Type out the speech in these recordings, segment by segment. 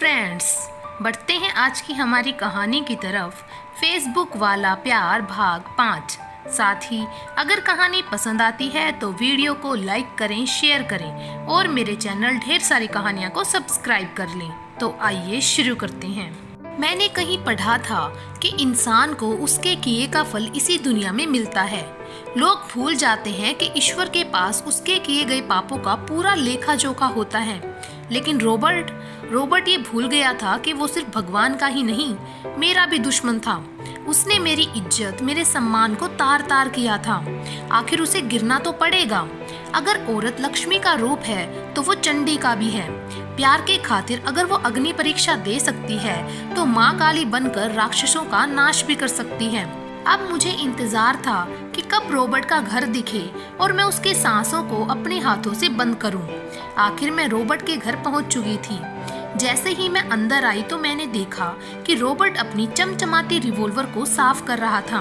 Friends, बढ़ते हैं आज की हमारी कहानी की तरफ। फेसबुक वाला प्यार भाग 5। साथ ही अगर कहानी पसंद आती है तो वीडियो को लाइक करें, शेयर करें और मेरे चैनल ढेर सारी कहानियाँ को सब्सक्राइब कर लें। तो आइए शुरू करते हैं। मैंने कहीं पढ़ा था कि इंसान को उसके किए का फल इसी दुनिया में मिलता है। लोग भूल जाते हैं कि ईश्वर के पास उसके किए गए पापों का पूरा लेखा जोखा होता है। लेकिन रॉबर्ट ये भूल गया था कि वो सिर्फ भगवान का ही नहीं, मेरा भी दुश्मन था। उसने मेरी इज्जत, मेरे सम्मान को तार तार किया था। आखिर उसे गिरना तो पड़ेगा। अगर औरत लक्ष्मी का रूप है तो वो चंडी का भी है। प्यार के खातिर अगर वो अग्नि परीक्षा दे सकती है तो माँ काली बनकर राक्षसों का नाश भी कर सकती है। अब मुझे इंतजार था कि कब रॉबर्ट का घर दिखे और मैं उसके सांसों को अपने हाथों से बंद करूं। आखिर मैं रॉबर्ट के घर पहुंच चुकी थी। जैसे ही मैं अंदर आई तो मैंने देखा कि रॉबर्ट अपनी चमचमाती रिवॉल्वर को साफ कर रहा था।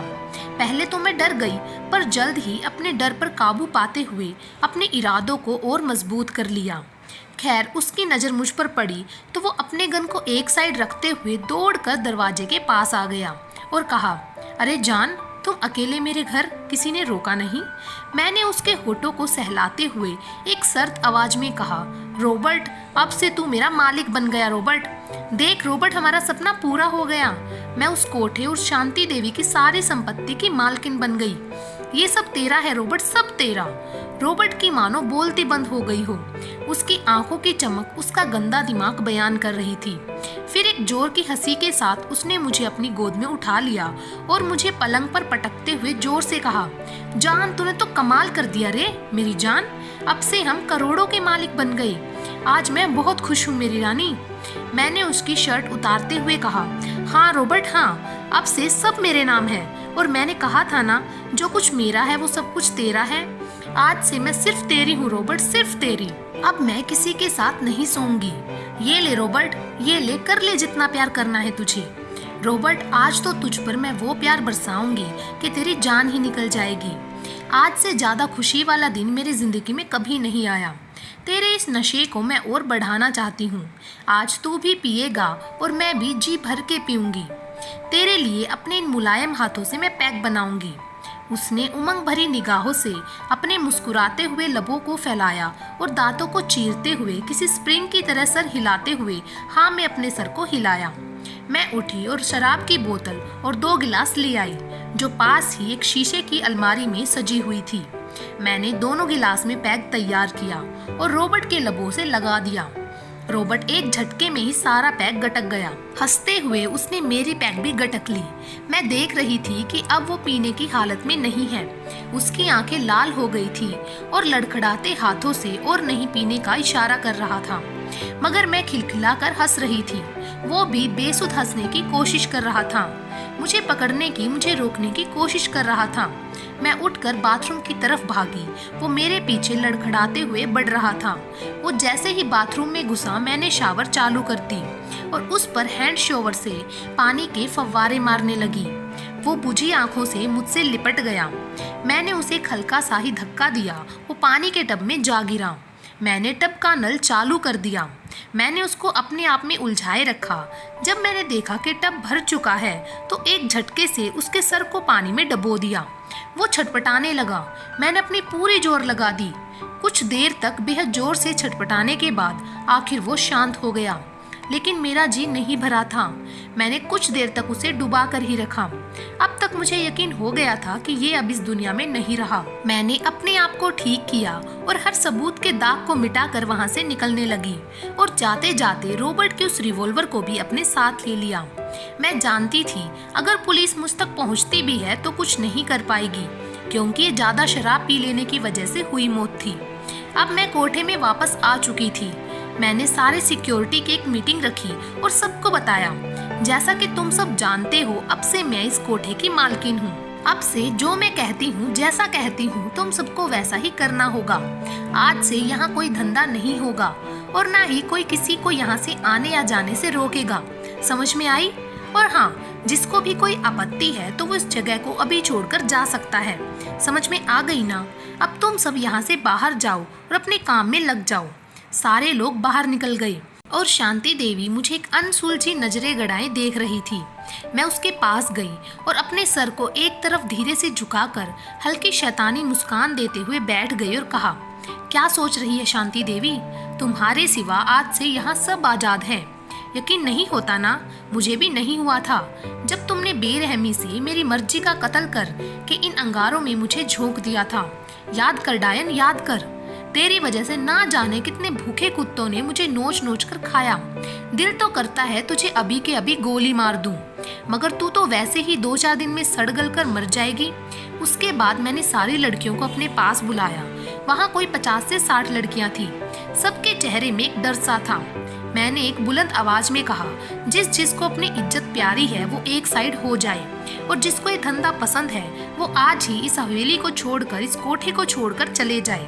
पहले तो मैं डर गई, पर जल्द ही अपने डर पर काबू पाते हुए अपने इरादों को और मजबूत कर लिया। खैर, उसकी नज़र मुझ पर पड़ी तो वो अपने गन को एक साइड रखते हुए दौड़कर दरवाजे के पास आ गया और कहा, अरे जान, तुम अकेले मेरे घर, किसी ने रोका नहीं? मैंने उसके होठों को सहलाते हुए एक सर्द आवाज में कहा, रॉबर्ट, अब से तू मेरा मालिक बन गया। रॉबर्ट, देख रॉबर्ट, हमारा सपना पूरा हो गया। मैं उस कोठे और शांति देवी की सारी संपत्ति की मालकिन बन गई। ये सब तेरा है रॉबर्ट, सब तेरा। रॉबर्ट की मानो बोलती बंद हो गई हो। उसकी आंखों की चमक उसका गंदा दिमाग बयान कर रही थी। फिर एक जोर की हंसी के साथ उसने मुझे अपनी गोद में उठा लिया और मुझे पलंग पर पटकते हुए जोर से कहा, जान, तूने तो कमाल कर दिया रे मेरी जान। अब से हम करोड़ों के मालिक बन गए। आज मैं बहुत खुश हूँ मेरी रानी। मैंने उसकी शर्ट उतारते हुए कहा, हाँ रॉबर्ट, हाँ, अब से सब मेरे नाम है। और मैंने कहा था ना, जो कुछ मेरा है वो सब कुछ तेरा है। आज से मैं सिर्फ तेरी हूँ रॉबर्ट, सिर्फ तेरी। अब मैं किसी के साथ नहीं सोऊंगी। ये ले रॉबर्ट, ये ले, कर ले जितना प्यार करना है तुझे। रॉबर्ट, आज तो तुझ पर मैं वो प्यार बरसाऊंगी कि तेरी जान ही निकल जाएगी। आज से ज्यादा खुशी वाला दिन मेरी जिंदगी में कभी नहीं आया। तेरे इस नशे को मैं और बढ़ाना चाहती हूँ। आज तू भी पिएगा और मैं भी जी भर के पीऊंगी। तेरे लिए अपने इन मुलायम हाथों से मैं पैक बनाऊंगी। उसने उमंग भरी निगाहों से अपने मुस्कुराते हुए लबों को फैलाया और दांतों को चीरते हुए किसी स्प्रिंग की तरह सर हिलाते हुए हाँ में अपने सर को हिलाया। मैं उठी और शराब की बोतल और 2 गिलास ले आई, जो पास ही एक शीशे की अलमारी में सजी हुई थी। मैंने दोनों गिलास में पैक तैयार किया और रॉबर्ट के लबों से लगा दिया। रॉबर्ट एक झटके में ही सारा पैक गटक गया। हंसते हुए उसने मेरी पैक भी गटक ली। मैं देख रही थी कि अब वो पीने की हालत में नहीं है। उसकी आंखें लाल हो गई थी और लड़खड़ाते हाथों से और नहीं पीने का इशारा कर रहा था। मगर मैं खिलखिलाकर हंस रही थी, वो भी बेसुध हंसने की कोशिश कर रहा था। मुझे पकड़ने की, मुझे रोकने की कोशिश कर रहा था। मैं उठकर बाथरूम की तरफ भागी। वो मेरे पीछे लड़खड़ाते हुए बढ़ रहा था। वो जैसे ही बाथरूम में घुसा, मैंने शावर चालू कर दी और उस पर हैंड शॉवर से पानी के फव्वारे मारने लगी। वो बुझी आंखों से मुझसे लिपट गया। मैंने उसे एक हल्का सा ही धक्का दिया। वो पानी के टब में जा गिरा। मैंने टब का नल चालू कर दिया। मैंने उसको अपने आप में उलझाए रखा। जब मैंने देखा कि टब भर चुका है तो एक झटके से उसके सर को पानी में डबो दिया। वो छटपटाने लगा। मैंने अपनी पूरी जोर लगा दी। कुछ देर तक बेहद जोर से छटपटाने के बाद आखिर वो शांत हो गया, लेकिन मेरा जी नहीं भरा था। मैंने कुछ देर तक उसे डुबा कर ही रखा। अब तक मुझे यकीन हो गया था कि ये अब इस दुनिया में नहीं रहा। मैंने अपने आप को ठीक किया और हर सबूत के दाग को मिटाकर वहां से निकलने लगी और जाते जाते रॉबर्ट के उस रिवॉल्वर को भी अपने साथ ले लिया। मैं जानती थी अगर पुलिस मुझ तक पहुंचती भी है तो कुछ नहीं कर पाएगी, क्योंकि ये ज्यादा शराब पी लेने की वजह से हुई मौत थी। अब मैं कोठे में वापस आ चुकी थी। मैंने सारे सिक्योरिटी की एक मीटिंग रखी और सबको बताया, जैसा कि तुम सब जानते हो, अब से मैं इस कोठे की मालकिन हूँ। अब से जो मैं कहती हूँ, जैसा कहती हूँ, तुम सबको वैसा ही करना होगा। आज से यहाँ कोई धंधा नहीं होगा और ना ही कोई किसी को यहाँ से आने या जाने से रोकेगा। समझ में आई? और हाँ, जिसको भी कोई आपत्ति है तो वो इस जगह को अभी छोड़कर जा सकता है। समझ में आ गई ना? अब तुम सब यहाँ से बाहर जाओ और अपने काम में लग जाओ। सारे लोग बाहर निकल गए। और शांति देवी मुझे एक अनसुलझी नजरें गड़ाए देख रही थी। मैं उसके पास गई और अपने सर को एक तरफ धीरे से झुकाकर हल्की शैतानी मुस्कान देते हुए बैठ गई और कहा, क्या सोच रही है शांति देवी? तुम्हारे सिवा आज से यहाँ सब आजाद हैं। यकीन नहीं होता ना? मुझे भी नहीं हुआ था जब तुमने बेरहमी से मेरी मर्जी का कत्ल कर के इन अंगारों में मुझे झोंक दिया था। याद कर डायन, याद कर। तेरी वजह से ना जाने कितने भूखे कुत्तों ने मुझे नोच नोच कर खाया। दिल तो करता है तुझे अभी के अभी गोली मार दूं, मगर तू तो वैसे ही 2-4 दिन में सड़ गल कर मर जाएगी। उसके बाद मैंने सारी लड़कियों को अपने पास बुलाया। वहाँ कोई 50 से 60 लड़कियाँ थी। सबके चेहरे में एक डर सा था। मैंने एक बुलंद आवाज में कहा, जिसको अपनी इज्जत प्यारी है वो एक साइड हो जाए, और जिसको ये धंधा पसंद है वो आज ही इस हवेली को छोड़कर, इस कोठे को छोड़कर चले जाए,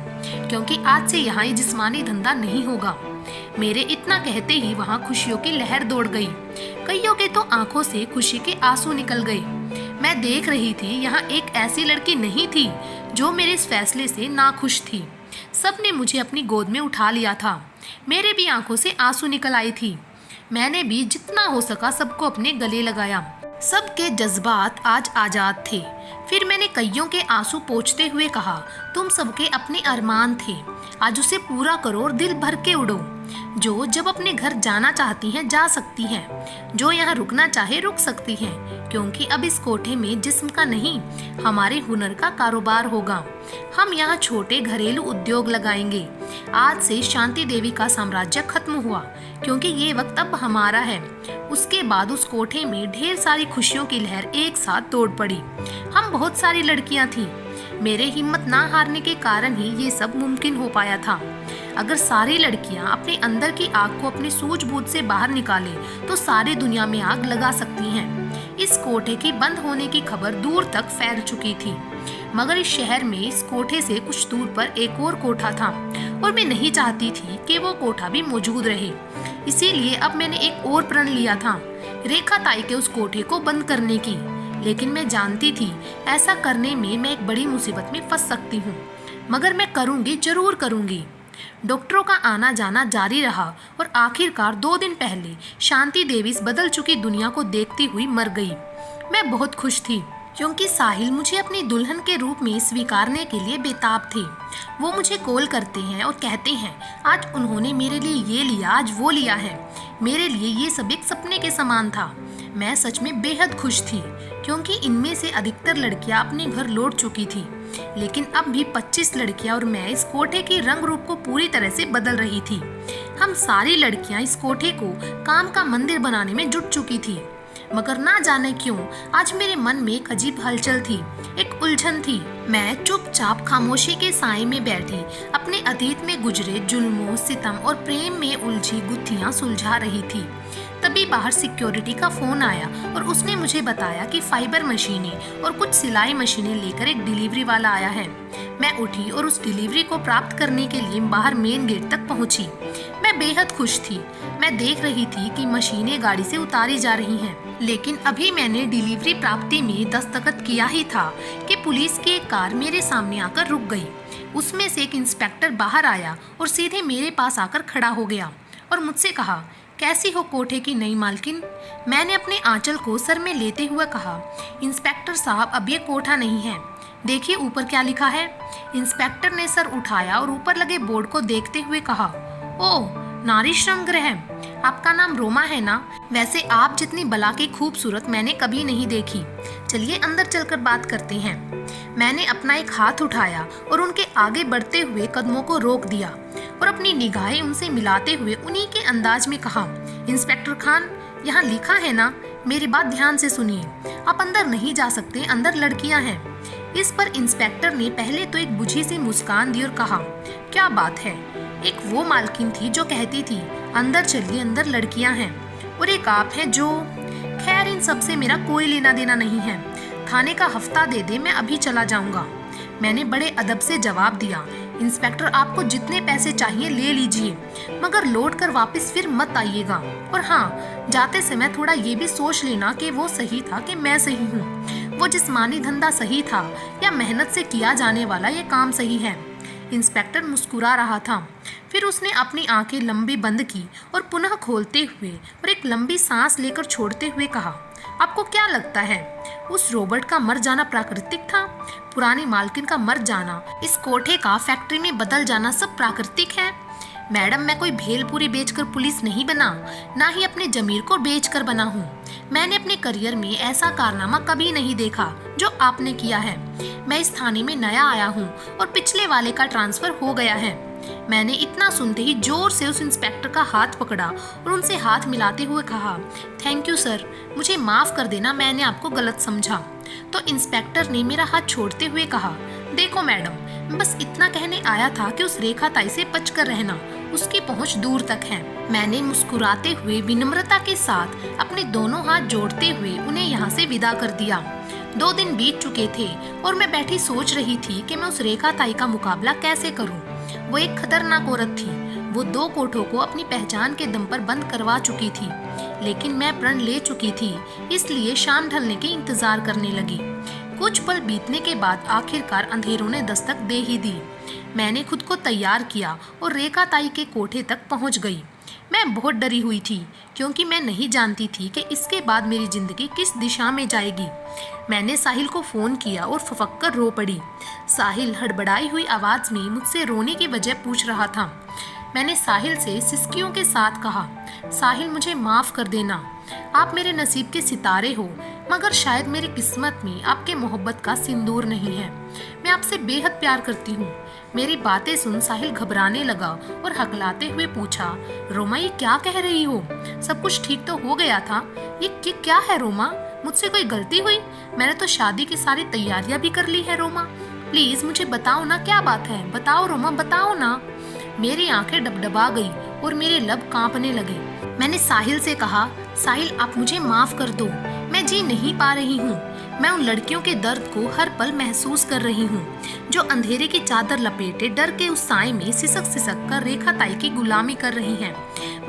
क्योंकि आज से यहाँ ये जिस्मानी धंधा नहीं होगा। मेरे इतना कहते ही वहाँ खुशियों की लहर दौड़ गई। कईयों के तो आंखों से खुशी के आंसू निकल गए। मैं देख रही थी यहाँ एक ऐसी लड़की नहीं थी जो मेरे इस फैसले से नाखुश थी। सबने मुझे अपनी गोद में उठा लिया था। मेरे भी आंखों से आंसू निकल आई थी। मैंने भी जितना हो सका सबको अपने गले लगाया। सबके जज्बात आज आजाद थे। फिर मैंने कईयों के आंसू पोंछते हुए कहा, तुम सबके अपने अरमान थे, आज उसे पूरा करो और दिल भर के उड़ो। जो जब अपने घर जाना चाहती हैं जा सकती हैं, जो यहाँ रुकना चाहे रुक सकती हैं, क्योंकि अब इस कोठे में जिस्म का नहीं हमारे हुनर का कारोबार होगा। हम यहाँ छोटे घरेलू उद्योग लगाएंगे। आज से शांति देवी का साम्राज्य खत्म हुआ, क्योंकि ये वक्त अब हमारा है। उसके बाद उस कोठे में ढेर सारी खुशियों की लहर एक साथ दौड़ पड़ी। हम बहुत सारी लड़कियां थीं। मेरे हिम्मत ना हारने के कारण ही ये सब मुमकिन हो पाया था। अगर सारी लड़कियां अपने अंदर की आग को अपने सूझबूझ से बाहर निकाले तो सारी दुनिया में आग लगा सकती हैं। इस कोठे की बंद होने की खबर दूर तक फैल चुकी थी, मगर इस शहर में इस कोठे से कुछ दूर पर एक और कोठा था, और मैं नहीं चाहती थी कि वो कोठा भी मौजूद रहे। इसीलिए अब मैंने एक और प्रण लिया था, रेखा ताई के उस कोठे को बंद करने की। लेकिन मैं जानती थी ऐसा करने में मैं एक बड़ी मुसीबत में फंस सकती हूँ, मगर मैं करूँगी, जरूर करूँगी। डॉक्टरों का आना जाना जारी रहा और आखिरकार 2 दिन पहले शांति देवी इस बदल चुकी दुनिया को देखती हुई मर गई। मैं बहुत खुश थी, क्योंकि साहिल मुझे अपनी दुल्हन के रूप में स्वीकारने के लिए बेताब थे। वो मुझे कॉल करते हैं और कहते हैं, आज उन्होंने मेरे लिए ये लिया, आज वो लिया है। मेरे लिए ये सब एक सपने के समान था। मैं सच में बेहद खुश थी, क्योंकि इनमें से अधिकतर लड़कियां अपने घर लौट चुकी थी। लेकिन अब भी 25 लड़कियां और मैं इस कोठे के रंग रूप को पूरी तरह से बदल रही थी। हम सारी लड़कियां इस कोठे को काम का मंदिर बनाने में जुट चुकी थी। मगर ना जाने क्यों आज मेरे मन में एक अजीब हलचल थी, एक उलझन थी। मैं चुपचाप खामोशी के साए में बैठी अपने अतीत में गुजरे जुल्मों, सितम और प्रेम में उलझी गुत्थियां सुलझा रही थी। तभी बाहर सिक्योरिटी का फोन आया और उसने मुझे बताया कि फाइबर मशीनें और कुछ सिलाई मशीनें लेकर एक डिलीवरी वाला आया है। मैं उठी और उस डिलीवरी को प्राप्त करने के लिए बाहर मेन गेट तक पहुंची। मैं बेहद खुश थी। मैं देख रही थी कि मशीनें गाड़ी से उतारी जा रही हैं। लेकिन अभी मैंने डिलीवरी प्राप्ति में दस्तखत किया ही था कि पुलिस की एक कार मेरे सामने आकर रुक गई। उसमें से एक इंस्पेक्टर बाहर आया और सीधे मेरे पास आकर खड़ा हो गया और मुझसे कहा, कैसी हो कोठे की नई मालकिन? मैंने अपने आंचल को सर में लेते हुए कहा, इंस्पेक्टर साहब, अब ये कोठा नहीं है। देखिए ऊपर क्या लिखा है। इंस्पेक्टर ने सर उठाया और ऊपर लगे बोर्ड को देखते हुए कहा, ओह, नारी श्रम गृह। आपका नाम रोमा है ना? वैसे आप जितनी बला की खूबसूरत मैंने कभी नहीं देखी। चलिए अंदर चलकर बात करते हैं। मैंने अपना एक हाथ उठाया और उनके आगे बढ़ते हुए कदमों को रोक दिया और अपनी निगाहें उनसे मिलाते हुए उन्हीं के अंदाज में कहा, इंस्पेक्टर खान, यहाँ लिखा है ना, मेरी बात ध्यान से सुनिए। आप अंदर नहीं जा सकते, अंदर लड़कियां हैं। इस पर इंस्पेक्टर ने पहले तो एक बुझी सी मुस्कान दी और कहा, क्या बात है? एक वो मालकिन थी जो कहती थी, अंदर चलिए, अंदर लड़कियां हैं, और एक आप हैं जो, खैर इन सब से मेरा कोई लेना देना नहीं है। थाने का हफ्ता दे दे, मैं अभी चला जाऊंगा। मैंने बड़े अदब से जवाब दिया, इंस्पेक्टर आपको जितने पैसे चाहिए ले लीजिए, मगर लौट कर वापस फिर मत आइएगा। और हाँ, जाते समय थोड़ा ये भी सोच लेना कि वो सही था कि मैं सही हूँ, वो जिस्मानी धंधा सही था या मेहनत से किया जाने वाला ये काम सही है। इंस्पेक्टर मुस्कुरा रहा था। फिर उसने अपनी आंखें लंबी बंद की और पुनः खोलते हुए और एक लंबी सांस लेकर छोड़ते हुए कहा, आपको क्या लगता है उस रॉबर्ट का मर जाना प्राकृतिक था? पुरानी मालकिन का मर जाना, इस कोठे का फैक्ट्री में बदल जाना सब प्राकृतिक है? मैडम, मैं कोई भेलपूरी बेचकर पुलिस नहीं बना, ना ही अपने जमीर को बेचकर बना हूँ। मैंने अपने करियर में ऐसा कारनामा कभी नहीं देखा जो आपने किया है। मैं इस थाने में नया आया हूँ और पिछले वाले का ट्रांसफर हो गया है। मैंने इतना सुनते ही जोर से उस इंस्पेक्टर का हाथ पकड़ा और उनसे हाथ मिलाते हुए कहा, थैंक यू सर, मुझे माफ कर देना, मैंने आपको गलत समझा। तो इंस्पेक्टर ने मेरा हाथ छोड़ते हुए कहा, देखो मैडम, मैं बस इतना कहने आया था कि उस रेखा ताई से बच कर रहना, उसकी पहुंच दूर तक है। मैंने मुस्कुराते हुए विनम्रता के साथ अपने दोनों हाथ जोड़ते हुए उन्हें यहाँ से विदा कर दिया। 2 दिन बीत चुके थे और मैं बैठी सोच रही थी कि मैं उस रेखा ताई का मुकाबला कैसे करूं। वो एक खतरनाक औरत थी। वो 2 कोठों को अपनी पहचान के दम पर बंद करवा चुकी थी, लेकिन मैं प्रण ले चुकी थी, इसलिए शाम ढलने के इंतजार करने लगी। कुछ पल बीतने के बाद आखिरकार अंधेरों ने दस्तक दे ही दी। मैंने खुद को तैयार किया और रेखा ताई के कोठे तक पहुंच गई। मैं बहुत डरी हुई थी क्योंकि मैं नहीं जानती थी कि इसके बाद मेरी जिंदगी किस दिशा में जाएगी। मैंने साहिल को फ़ोन किया और फफक कर रो पड़ी। साहिल हड़बड़ाई हुई आवाज़ में मुझसे रोने की वजह पूछ रहा था। मैंने साहिल से सिसकियों के साथ कहा, साहिल, मुझे माफ़ कर देना, आप मेरे नसीब के सितारे हो, मगर शायद मेरी किस्मत में आपके मोहब्बत का सिंदूर नहीं है। मैं आपसे बेहद प्यार करती हूँ। मेरी बातें सुन साहिल घबराने लगा और हकलाते हुए पूछा, रोमा, ये क्या कह रही हो? सब कुछ ठीक तो हो गया था। ये क्या है रोमा? मुझसे कोई गलती हुई? मैंने तो शादी की सारी तैयारियां भी कर ली है रोमा। प्लीज मुझे बताओ ना, क्या बात है? बताओ रोमा, बताओ ना। मेरी आंखें डबडबा गई और मेरे लब कांपने लगे। मैंने साहिल से कहा, साहिल, आप मुझे माफ कर दो, मैं जी नहीं पा रही हूँ। मैं उन लड़कियों के दर्द को हर पल महसूस कर रही हूँ जो अंधेरे की चादर लपेटे डर के उस साए में सिसक सिसक कर रेखा ताई की गुलामी कर रही हैं,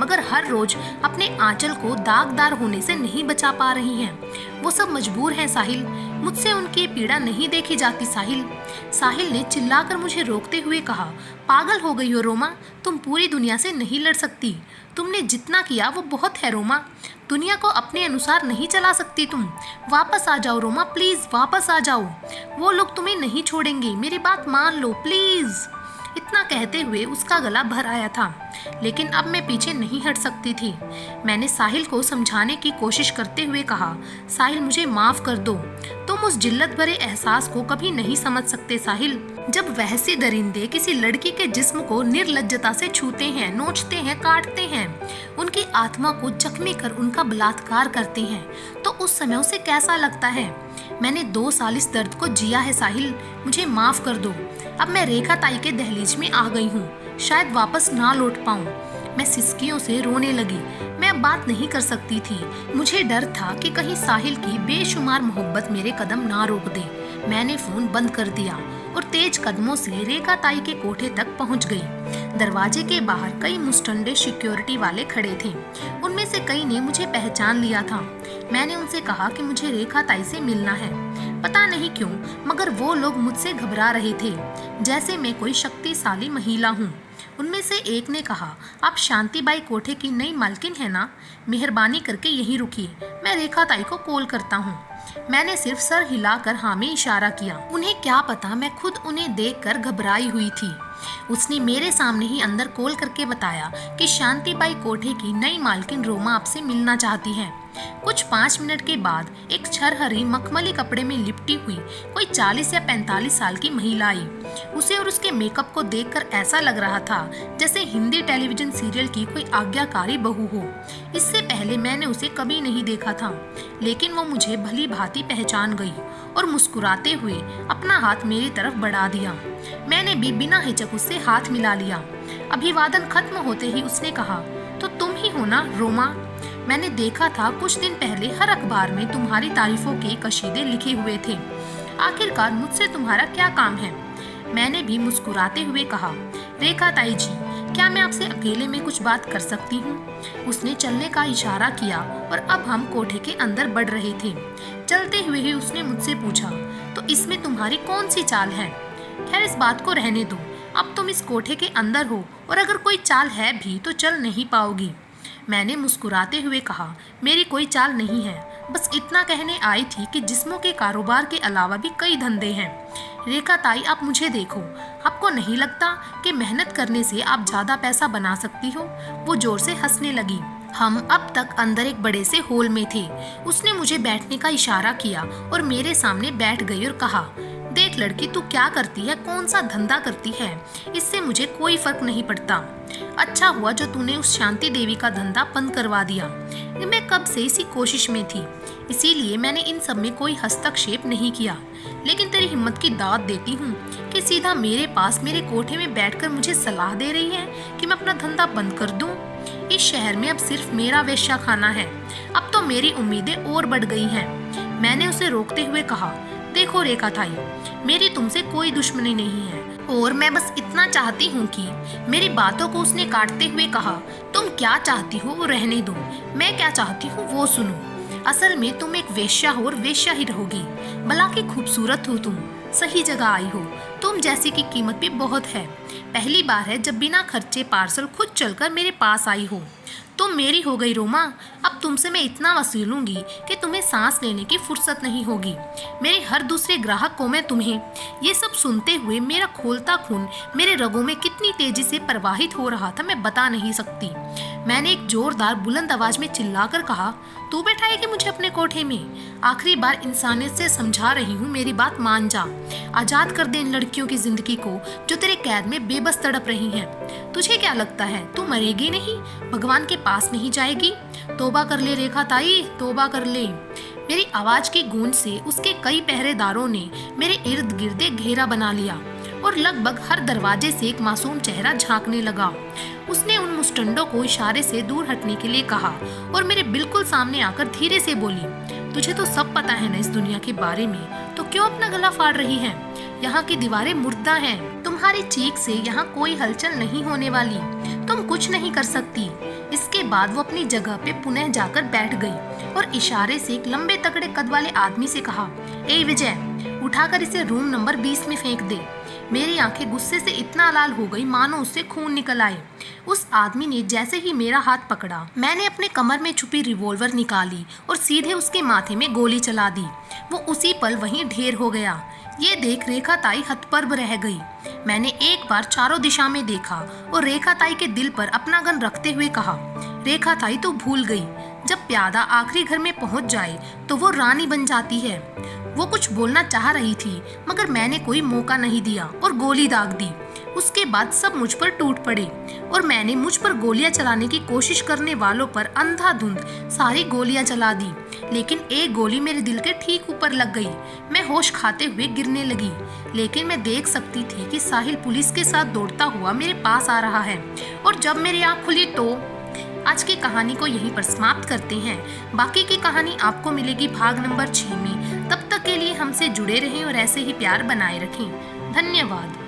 मगर हर रोज अपने आंचल को दागदार होने से नहीं बचा पा रही हैं। वो सब मजबूर हैं साहिल, मुझसे उनकी पीड़ा नहीं देखी जाती साहिल। साहिल ने चिल्लाकर मुझे रोकते हुए कहा, पागल हो गई हो रोमा, तुम पूरी दुनिया से नहीं लड़ सकती। तुमने जितना किया वो बहुत है रोमा, दुनिया को अपने अनुसार नहीं चला सकती तुम। वापस आ जाओ रोमा, प्लीज वापस आ जाओ। वो लोग तुम्हें नहीं छोड़ेंगे, मेरी बात मान लो प्लीज। इतना कहते हुए उसका गला भर आया था, लेकिन अब मैं पीछे नहीं हट सकती थी। मैंने साहिल को समझाने की कोशिश करते हुए कहा, साहिल, मुझे माफ कर दो, तुम उस जिल्लत भरे एहसास को कभी नहीं समझ सकते साहिल। जब वहसी दरिंदे किसी लड़की के जिस्म को निर्लज्जता से छूते हैं, नोचते हैं, काटते हैं, उनकी आत्मा को जख्मी कर उनका बलात्कार करते हैं, तो उस समय उसे कैसा लगता है? मैंने 2 साल इस दर्द को जिया है साहिल, मुझे माफ कर दो। अब मैं रेखा ताई के दहलीज में आ गई हूँ, शायद वापस ना लौट पाऊँ। मैं सिसकियों से रोने लगी। मैं अब बात नहीं कर सकती थी। मुझे डर था कि कहीं साहिल की बेशुमार मोहब्बत मेरे कदम ना रोक दे। मैंने फोन बंद कर दिया और तेज कदमों से रेखा ताई के कोठे तक पहुंच गई। दरवाजे के बाहर कई मुस्टंडे सिक्योरिटी वाले खड़े थे। उनमें से कई ने मुझे पहचान लिया था। मैंने उनसे कहा कि मुझे रेखा ताई से मिलना है। पता नहीं क्यों, मगर वो लोग मुझसे घबरा रहे थे, जैसे मैं कोई शक्तिशाली महिला हूँ। उनमें से एक ने कहा, आप शांतिबाई कोठे की नई मालकिन है ना? मेहरबानी करके यहीं रुकिए, मैं रेखा ताई को कॉल करता हूँ। मैंने सिर्फ सर हिलाकर हाँ में इशारा किया। उन्हें क्या पता मैं खुद उन्हें देखकर घबराई हुई थी। उसने मेरे सामने ही अंदर कॉल करके बताया कि शांतिबाई कोठे की नई मालकिन रोमा आपसे मिलना चाहती है। कुछ 5 मिनट के बाद एक छरहरी मखमली कपड़े में लिपटी हुई कोई 40 या 45 साल की महिला आई। उसे और उसके मेकअप को देखकर ऐसा लग रहा था जैसे हिंदी टेलीविजन सीरियल की कोई आज्ञाकारी बहू हो। इससे पहले मैंने उसे कभी नहीं देखा था, लेकिन वो मुझे भली भांति पहचान गई और मुस्कुराते हुए अपना हाथ मेरी तरफ बढ़ा दिया। मैंने भी बिना हिचक उससे हाथ मिला लिया। अभिवादन खत्म होते ही उसने कहा, तो तुम ही हो ना रोमा? मैंने देखा था कुछ दिन पहले हर अखबार में तुम्हारी तारीफों के कशीदे लिखे हुए थे। आखिरकार मुझसे तुम्हारा क्या काम है? मैंने भी मुस्कुराते हुए कहा, रेखा ताई जी, क्या मैं आपसे अकेले में कुछ बात कर सकती हूँ? उसने चलने का इशारा किया और अब हम कोठे के अंदर बढ़ रहे थे। चलते हुए ही उसने मुझसे पूछा, तो इसमें तुम्हारी कौन सी चाल है? खैर, इस बात को रहने दो। अब तुम इस कोठे के अंदर हो और अगर कोई चाल है भी तो चल नहीं पाओगी। मैंने मुस्कुराते हुए कहा, मेरी कोई चाल नहीं है, बस इतना कहने आई थी कि जिस्मों के कारोबार के अलावा भी कई धंधे हैं। रेखा ताई, आप मुझे देखो, आपको नहीं लगता कि मेहनत करने से आप ज़्यादा पैसा बना सकती हो? वो जोर से हंसने लगी। हम अब तक अंदर एक बड़े से हॉल में थे। उसने मुझे बैठने का इशारा किया और मेरे सामने बैठ गई और कहा, देख लड़की, तू क्या करती है, कौन सा धंधा करती है, इससे मुझे कोई फर्क नहीं पड़ता। अच्छा हुआ जो तूने उस शांति देवी का धंधा बंद करवा दिया। मैं कब से इसी कोशिश में थी, इसीलिए मैंने इन सब में कोई हस्तक्षेप नहीं किया। लेकिन तेरी हिम्मत की दाद देती हूँ कि सीधा मेरे पास मेरे कोठे में बैठकर मुझे सलाह दे रही है कि मैं अपना धंधा बंद कर दूँ। इस शहर में अब सिर्फ मेरा वेश्या खाना है। अब तो मेरी उम्मीदें और बढ़ गई हैं। मैंने उसे रोकते हुए कहा, देखो रेखा ताई, मेरी तुमसे कोई दुश्मनी नहीं है और मैं बस इतना चाहती हूँ कि मेरी बातों को उसने काटते हुए कहा, तुम क्या चाहती हो वो रहने दो, मैं क्या चाहती हूँ वो सुनो। असल में तुम एक वेश्या हो और वेश्या ही रहोगी। भला की खूबसूरत हो तुम, सही जगह आई हो, तुम जैसी की कीमत भी बहुत है। पहली बार है जब बिना खर्चे पार्सल खुद चलकर मेरे पास आई हो। तुम मेरी हो गई रोमा। अब तुमसे मैं इतना वसूलूंगी कि तुम्हें सांस लेने की फुर्सत नहीं होगी। मेरे हर दूसरे ग्राहक को मैं तुम्हें। ये सब सुनते हुए मेरा खोलता खून मेरे रगों में कितनी तेजी से प्रवाहित हो रहा था मैं बता नहीं सकती। मैंने एक जोरदार बुलंद आवाज में चिल्लाकर कहा, तू बैठाएगी मुझे अपने कोठे में? आखिरी बार इंसानियत से समझा रही हूँ, मेरी बात मान जा। आजाद कर दे इन लड़कियों की जिंदगी को जो तेरे कैद में बेबस तड़प रही हैं। तुझे क्या लगता है तू मरेगी नहीं, भगवान के पास नहीं जाएगी? तौबा कर ले रेखा ताई, तौबा कर ले। मेरी आवाज की गूंज से उसके कई पहरेदारों ने मेरे इर्द गिर्द एक घेरा बना लिया और लगभग हर दरवाजे से एक मासूम चेहरा झांकने लगा। उसने उन मुस्टंडों को इशारे से दूर हटने के लिए कहा और मेरे बिल्कुल सामने आकर धीरे से बोली, तुझे तो सब पता है ना इस दुनिया के बारे में, तो क्यों अपना गला फाड़ रही है? यहाँ की दीवारें मुर्दा हैं। तुम्हारी चीख से यहाँ कोई हलचल नहीं होने वाली, तुम कुछ नहीं कर सकती। इसके बाद वो अपनी जगह पे पुनः जाकर बैठ गई और इशारे से एक लंबे तगड़े कद वाले आदमी से कहा, ए विजय, उठाकर इसे रूम नंबर 20 में फेंक दे। मेरी आंखें गुस्से से इतना लाल हो गई मानो उससे खून निकल आए। उस आदमी ने जैसे ही मेरा हाथ पकड़ा, मैंने अपने कमर में छुपी रिवॉल्वर निकाली और सीधे उसके माथे में गोली चला दी। वो उसी पल वहीं ढेर हो गया। ये देख रेखा ताई हतप्रभ रह गई। मैंने एक बार चारों दिशा में देखा और रेखा ताई के दिल पर अपना गन रखते हुए कहा, रेखा ताई तू भूल गई, जब प्यादा आखिरी घर में पहुंच जाए तो वो रानी बन जाती है। वो कुछ बोलना चाह रही थी मगर मैंने कोई मौका नहीं दिया और गोली दाग दी। उसके बाद सब मुझ पर टूट पड़े और मैंने मुझ पर गोलियां चलाने की कोशिश करने वालों पर अंधाधुंध सारी गोलियां चला दी, लेकिन एक गोली मेरे दिल के ठीक ऊपर लग गई। मैं होश खाते हुए गिरने लगी, लेकिन मैं देख सकती थी कि साहिल पुलिस के साथ दौड़ता हुआ मेरे पास आ रहा है। और जब मेरी आँख खुली तो आज की कहानी को यहीं पर समाप्त करते हैं। बाकी की कहानी आपको मिलेगी भाग नंबर 6 में। तब तक के लिए हमसे जुड़े रहें और ऐसे ही प्यार बनाए रखें। धन्यवाद।